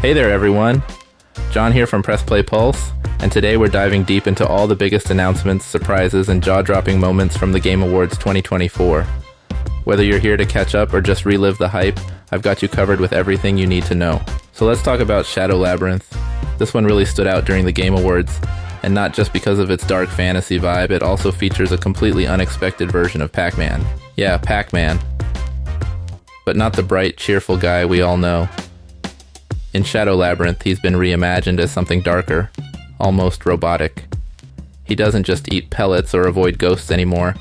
Hey there everyone, John here from Press Play Pulse, and today we're diving deep into all the biggest announcements, surprises, and jaw-dropping moments from the Game Awards 2024. Whether you're here to catch up or just relive the hype, I've got you covered with everything you need to know. So let's talk about Shadow Labyrinth. This one really stood out during the Game Awards, and not just because of its dark fantasy vibe, it also features a completely unexpected version of Pac-Man. Yeah, Pac-Man. But not the bright, cheerful guy we all know. In Shadow Labyrinth, he's been reimagined as something darker, almost robotic. He doesn't just eat pellets or avoid ghosts anymore.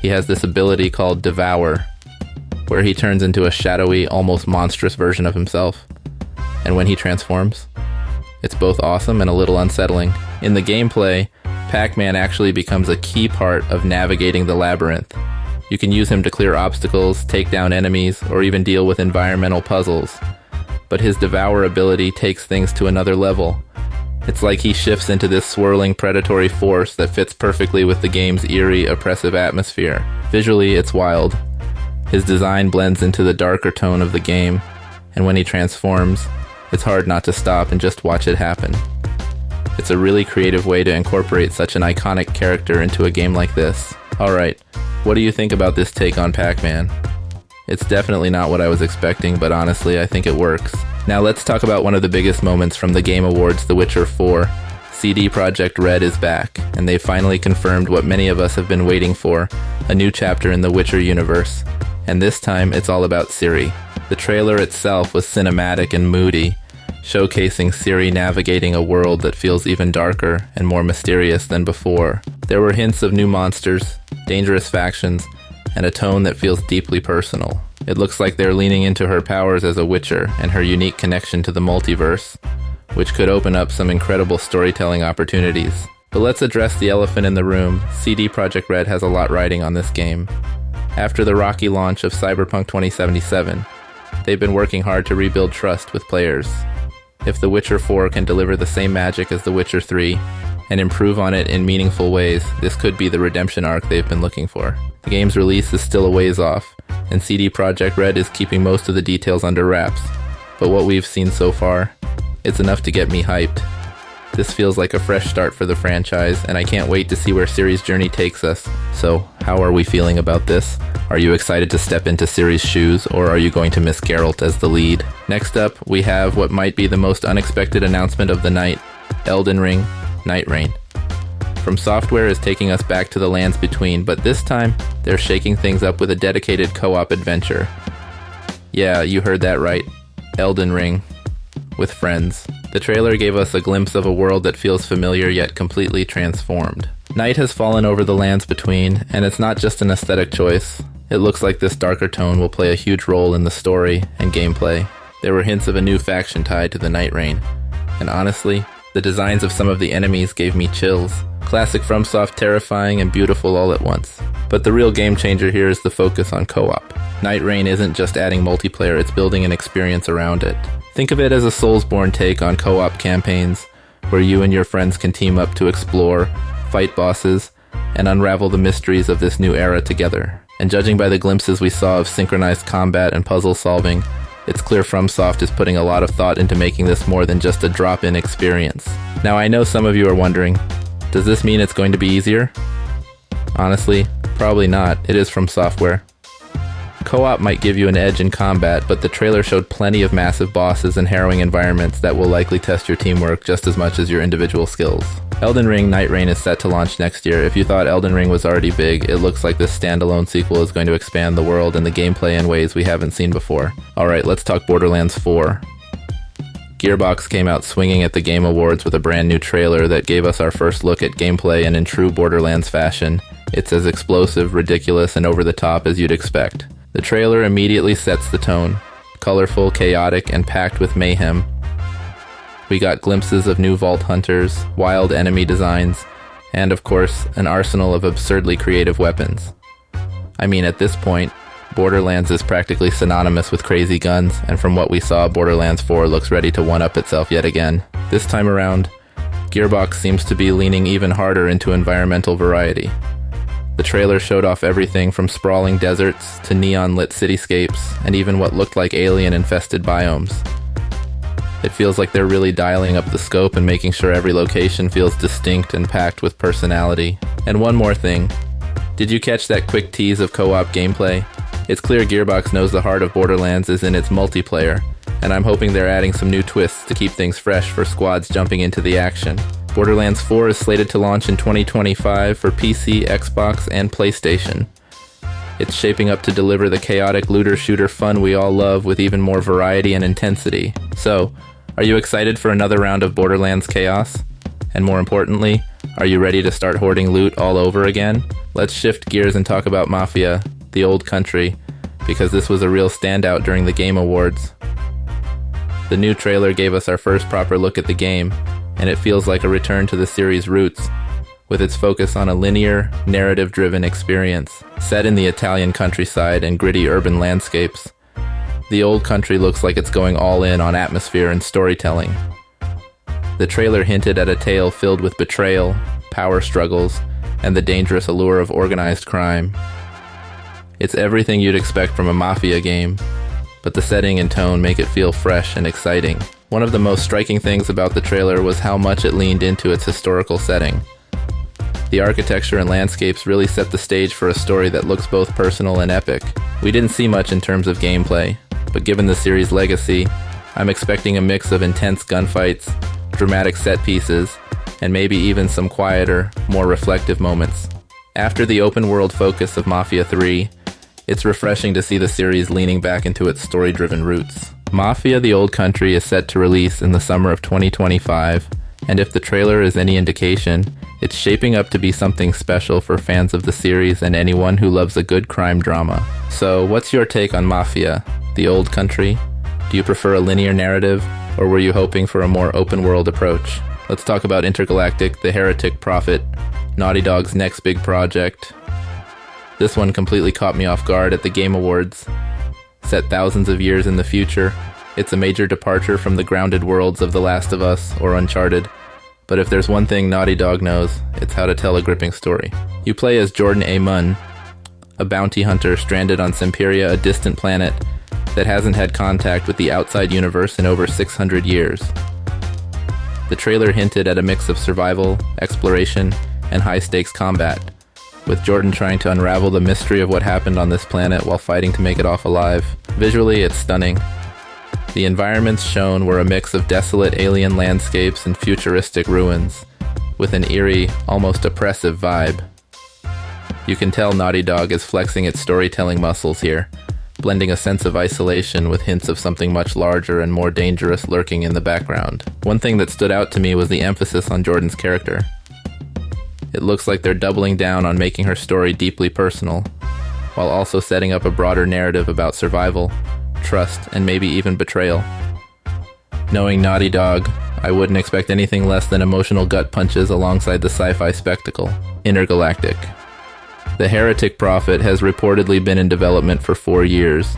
He has this ability called Devour, where he turns into a shadowy, almost monstrous version of himself. And when he transforms, it's both awesome and a little unsettling. In the gameplay, Pac-Man actually becomes a key part of navigating the labyrinth. You can use him to clear obstacles, take down enemies, or even deal with environmental puzzles. But his Devour ability takes things to another level. It's like he shifts into this swirling predatory force that fits perfectly with the game's eerie, oppressive atmosphere. Visually, it's wild. His design blends into the darker tone of the game, and when he transforms, it's hard not to stop and just watch it happen. It's a really creative way to incorporate such an iconic character into a game like this. Alright, what do you think about this take on Pac-Man? It's definitely not what I was expecting, but honestly, I think it works. Now let's talk about one of the biggest moments from the Game Awards, The Witcher 4. CD Projekt Red is back, and they finally confirmed what many of us have been waiting for, a new chapter in the Witcher universe. And this time, it's all about Ciri. The trailer itself was cinematic and moody, showcasing Ciri navigating a world that feels even darker and more mysterious than before. There were hints of new monsters, dangerous factions, and a tone that feels deeply personal. It looks like they're leaning into her powers as a Witcher and her unique connection to the multiverse, which could open up some incredible storytelling opportunities. But let's address the elephant in the room. CD Projekt Red has a lot riding on this game. After the rocky launch of Cyberpunk 2077, they've been working hard to rebuild trust with players. If The Witcher 4 can deliver the same magic as The Witcher 3 and improve on it in meaningful ways, this could be the redemption arc they've been looking for. The game's release is still a ways off, and CD Projekt Red is keeping most of the details under wraps. But what we've seen so far, it's enough to get me hyped. This feels like a fresh start for the franchise, and I can't wait to see where Ciri's journey takes us. So, how are we feeling about this? Are you excited to step into Ciri's shoes, or are you going to miss Geralt as the lead? Next up, we have what might be the most unexpected announcement of the night, Elden Ring, Nightreign. From Software is taking us back to the lands between, but this time, they're shaking things up with a dedicated co-op adventure. Yeah, you heard that right. Elden Ring. With friends. The trailer gave us a glimpse of a world that feels familiar yet completely transformed. Night has fallen over the lands between, and it's not just an aesthetic choice. It looks like this darker tone will play a huge role in the story and gameplay. There were hints of a new faction tied to the Nightreign, and honestly, the designs of some of the enemies gave me chills. Classic FromSoft, terrifying and beautiful all at once. But the real game changer here is the focus on co-op. Nightreign isn't just adding multiplayer, it's building an experience around it. Think of it as a Soulsborne take on co-op campaigns, where you and your friends can team up to explore, fight bosses, and unravel the mysteries of this new era together. And judging by the glimpses we saw of synchronized combat and puzzle solving, it's clear FromSoft is putting a lot of thought into making this more than just a drop-in experience. Now I know some of you are wondering, does this mean it's going to be easier? Honestly, probably not. It is From Software. Co-op might give you an edge in combat, but the trailer showed plenty of massive bosses and harrowing environments that will likely test your teamwork just as much as your individual skills. Elden Ring Nightreign is set to launch next year. If you thought Elden Ring was already big, it looks like this standalone sequel is going to expand the world and the gameplay in ways we haven't seen before. Alright, let's talk Borderlands 4. Gearbox came out swinging at the Game Awards with a brand new trailer that gave us our first look at gameplay, and in true Borderlands fashion, it's as explosive, ridiculous, and over the top as you'd expect. The trailer immediately sets the tone. Colorful, chaotic, and packed with mayhem. We got glimpses of new vault hunters, wild enemy designs, and of course, an arsenal of absurdly creative weapons. I mean, at this point, Borderlands is practically synonymous with crazy guns, and from what we saw, Borderlands 4 looks ready to one-up itself yet again. This time around, Gearbox seems to be leaning even harder into environmental variety. The trailer showed off everything from sprawling deserts to neon-lit cityscapes, and even what looked like alien-infested biomes. It feels like they're really dialing up the scope and making sure every location feels distinct and packed with personality. And one more thing. Did you catch that quick tease of co-op gameplay? It's clear Gearbox knows the heart of Borderlands is in its multiplayer, and I'm hoping they're adding some new twists to keep things fresh for squads jumping into the action. Borderlands 4 is slated to launch in 2025 for PC, Xbox, and PlayStation. It's shaping up to deliver the chaotic looter-shooter fun we all love with even more variety and intensity. So, are you excited for another round of Borderlands chaos? And more importantly, are you ready to start hoarding loot all over again? Let's shift gears and talk about Mafia, the old country, because this was a real standout during the Game Awards. The new trailer gave us our first proper look at the game, and it feels like a return to the series' roots, with its focus on a linear, narrative-driven experience, set in the Italian countryside and gritty urban landscapes. The old country looks like it's going all in on atmosphere and storytelling. The trailer hinted at a tale filled with betrayal, power struggles, and the dangerous allure of organized crime. It's everything you'd expect from a Mafia game, but the setting and tone make it feel fresh and exciting. One of the most striking things about the trailer was how much it leaned into its historical setting. The architecture and landscapes really set the stage for a story that looks both personal and epic. We didn't see much in terms of gameplay, but given the series' legacy, I'm expecting a mix of intense gunfights, dramatic set pieces, and maybe even some quieter, more reflective moments. After the open-world focus of Mafia 3, it's refreshing to see the series leaning back into its story-driven roots. Mafia: The Old Country is set to release in the summer of 2025, and if the trailer is any indication, it's shaping up to be something special for fans of the series and anyone who loves a good crime drama. So, what's your take on Mafia: The Old Country? Do you prefer a linear narrative, or were you hoping for a more open-world approach? Let's talk about Intergalactic, the Heretic Prophet, Naughty Dog's next big project. This one completely caught me off guard at the Game Awards. Set thousands of years in the future, it's a major departure from the grounded worlds of The Last of Us or Uncharted. But if there's one thing Naughty Dog knows, it's how to tell a gripping story. You play as Jordan A. Munn, a bounty hunter stranded on Semperia, a distant planet that hasn't had contact with the outside universe in over 600 years. The trailer hinted at a mix of survival, exploration, and high-stakes combat, with Jordan trying to unravel the mystery of what happened on this planet while fighting to make it off alive. Visually, it's stunning. The environments shown were a mix of desolate alien landscapes and futuristic ruins, with an eerie, almost oppressive vibe. You can tell Naughty Dog is flexing its storytelling muscles here, blending a sense of isolation with hints of something much larger and more dangerous lurking in the background. One thing that stood out to me was the emphasis on Jordan's character. It looks like they're doubling down on making her story deeply personal, while also setting up a broader narrative about survival, trust, and maybe even betrayal. Knowing Naughty Dog, I wouldn't expect anything less than emotional gut punches alongside the sci-fi spectacle. Intergalactic. The Heretic Prophet has reportedly been in development for 4 years,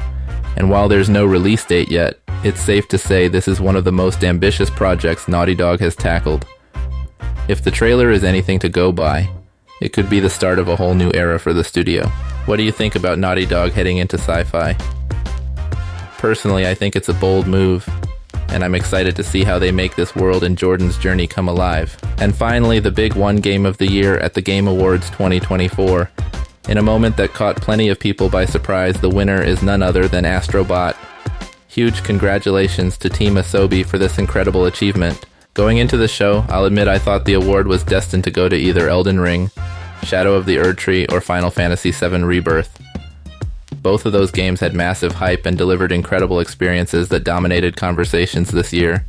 and while there's no release date yet, it's safe to say this is one of the most ambitious projects Naughty Dog has tackled. If the trailer is anything to go by, it could be the start of a whole new era for the studio. What do you think about Naughty Dog heading into sci-fi? Personally, I think it's a bold move, and I'm excited to see how they make this world and Jordan's journey come alive. And finally, the big one game of the year at the Game Awards 2024. In a moment that caught plenty of people by surprise, the winner is none other than Astro Bot. Huge congratulations to Team Asobi for this incredible achievement. Going into the show, I'll admit I thought the award was destined to go to either Elden Ring, Shadow of the Erdtree, or Final Fantasy VII Rebirth. Both of those games had massive hype and delivered incredible experiences that dominated conversations this year.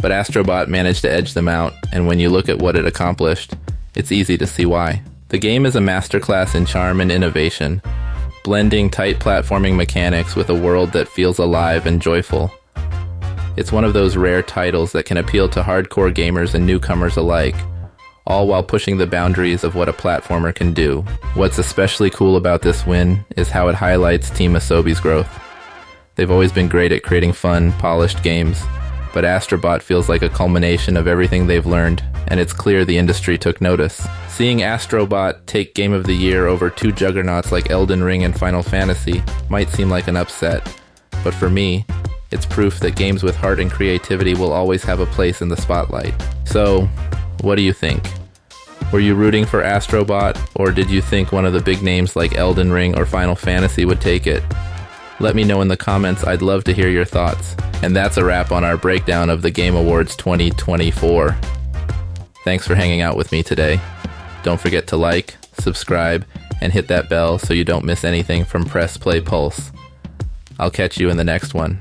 But Astro Bot managed to edge them out, and when you look at what it accomplished, it's easy to see why. The game is a masterclass in charm and innovation, blending tight platforming mechanics with a world that feels alive and joyful. It's one of those rare titles that can appeal to hardcore gamers and newcomers alike, all while pushing the boundaries of what a platformer can do. What's especially cool about this win is how it highlights Team Asobi's growth. They've always been great at creating fun, polished games, but Astro Bot feels like a culmination of everything they've learned, and it's clear the industry took notice. Seeing Astro Bot take Game of the Year over two juggernauts like Elden Ring and Final Fantasy might seem like an upset, but for me, It's proof that games with heart and creativity will always have a place in the spotlight. So, what do you think? Were you rooting for Astro Bot, or did you think one of the big names like Elden Ring or Final Fantasy would take it? Let me know in the comments. I'd love to hear your thoughts. And that's a wrap on our breakdown of the Game Awards 2024. Thanks for hanging out with me today. Don't forget to like, subscribe, and hit that bell so you don't miss anything from Press Play Pulse. I'll catch you in the next one.